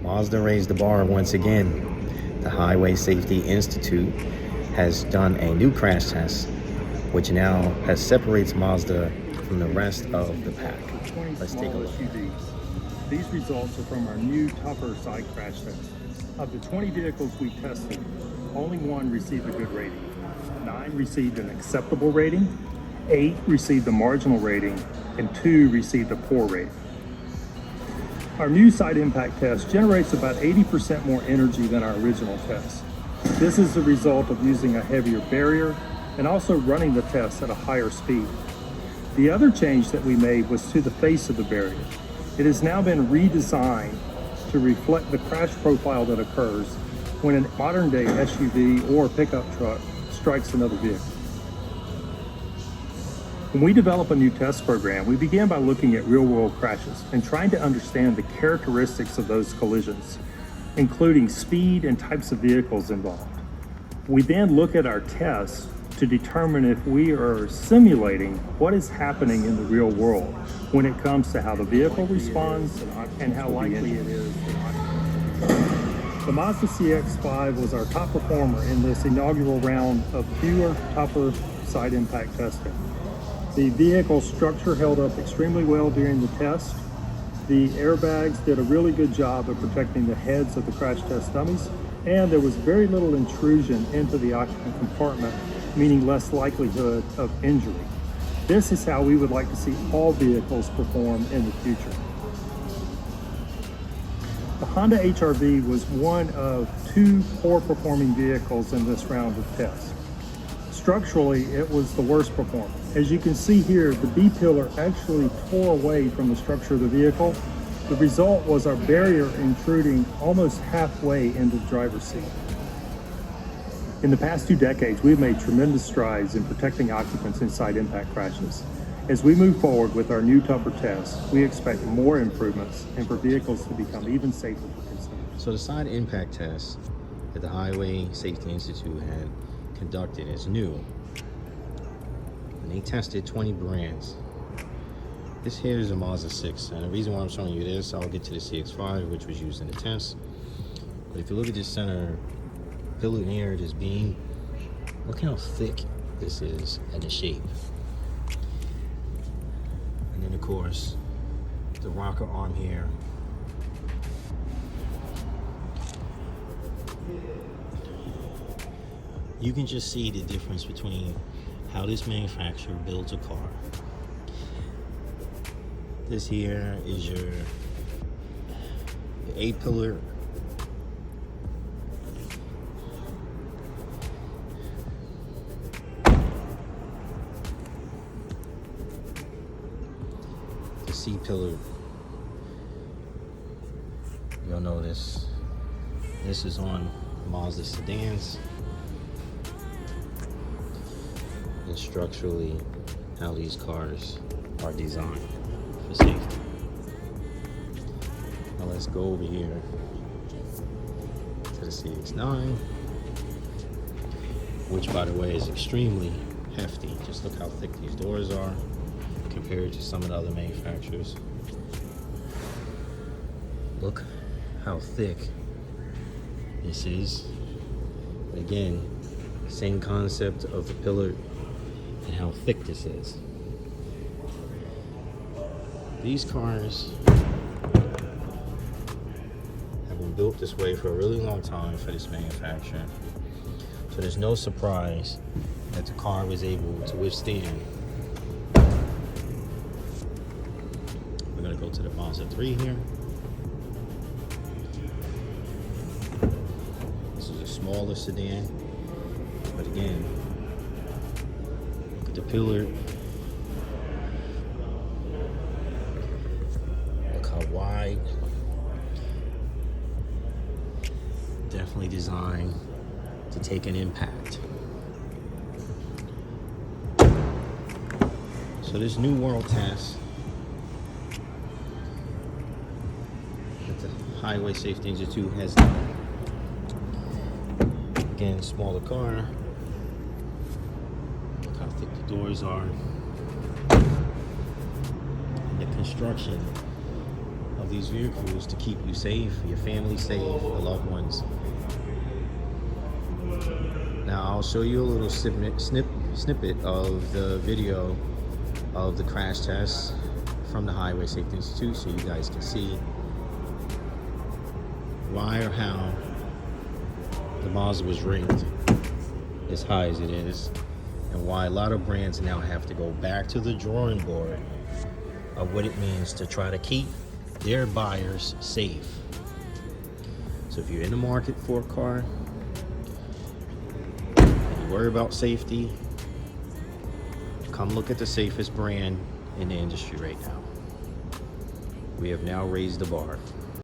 Mazda raised the bar once again. The Highway Safety Institute has done a new crash test, which now separates Mazda from the rest of the pack. Let's take a look. These results are from our new tougher side crash test. Of the 20 vehicles we tested, only one received a good rating. 9 received an acceptable rating, 8 received a marginal rating, and 2 received a poor rating. Our new side impact test generates about 80% more energy than our original test. This is the result of using a heavier barrier and also running the test at a higher speed. The other change that we made was to the face of the barrier. It has now been redesigned to reflect the crash profile that occurs when a modern-day SUV or pickup truck strikes another vehicle. When we develop a new test program, we begin by looking at real-world crashes and trying to understand the characteristics of those collisions, including speed and types of vehicles involved. We then look at our tests to determine if we are simulating what is happening in the real world when it comes to how the vehicle responds and how likely it is. The Mazda CX-5 was our top performer in this inaugural round of fewer, tougher side impact testing. The vehicle structure held up extremely well during the test. The airbags did a really good job of protecting the heads of the crash test dummies, and there was very little intrusion into the occupant compartment, meaning less likelihood of injury. This is how we would like to see all vehicles perform in the future. The Honda HR-V was one of 2 poor performing vehicles in this round of tests. Structurally, it was the worst performer. As you can see here, the B-pillar actually tore away from the structure of the vehicle. The result was our barrier intruding almost halfway into the driver's seat. In the past 2 decades, we've made tremendous strides in protecting occupants in side impact crashes. As we move forward with our new tougher tests, we expect more improvements and for vehicles to become even safer for consumers. So the side impact test that the Highway Safety Institute had conducted is new. And they tested 20 brands. This here is a Mazda 6, and the reason why I'm showing you this, I'll get to the CX-5, which was used in the test. But if you look at this center pillar here, this beam, look how thick this is and the shape. And then of course, the rocker arm here. You can just see the difference between how this manufacturer builds a car. This here is your 8-pillar the C-pillar. You'll notice this is on Mazda sedans. And structurally how these cars are designed for safety. Now let's go over here to the CX-9, which by the way is extremely hefty. Just look how thick these doors are compared to some of the other manufacturers. Look how thick this is. Again, same concept of the pillar and how thick this is. These cars have been built this way for a really long time for this manufacturer. So there's no surprise that the car was able to withstand. We're gonna go to the Mazda 3 here. This is a smaller sedan, but again, look at the pillar. Look how wide. Definitely designed to take an impact. So this new world test that the Highway Safety Institute has done. Again, smaller car. Look how thick the doors are. And the construction of of these vehicles to keep you safe, your family safe, your loved ones. Now I'll show you a little snippet of the video of the crash test from the Highway Safety Institute so you guys can see why or how the Mazda was ranked as high as it is, and why a lot of brands now have to go back to the drawing board of what it means to try to keep their buyers safe. So if you're in the market for a car and you worry about safety, come look at the safest brand in the industry right now. We have now raised the bar.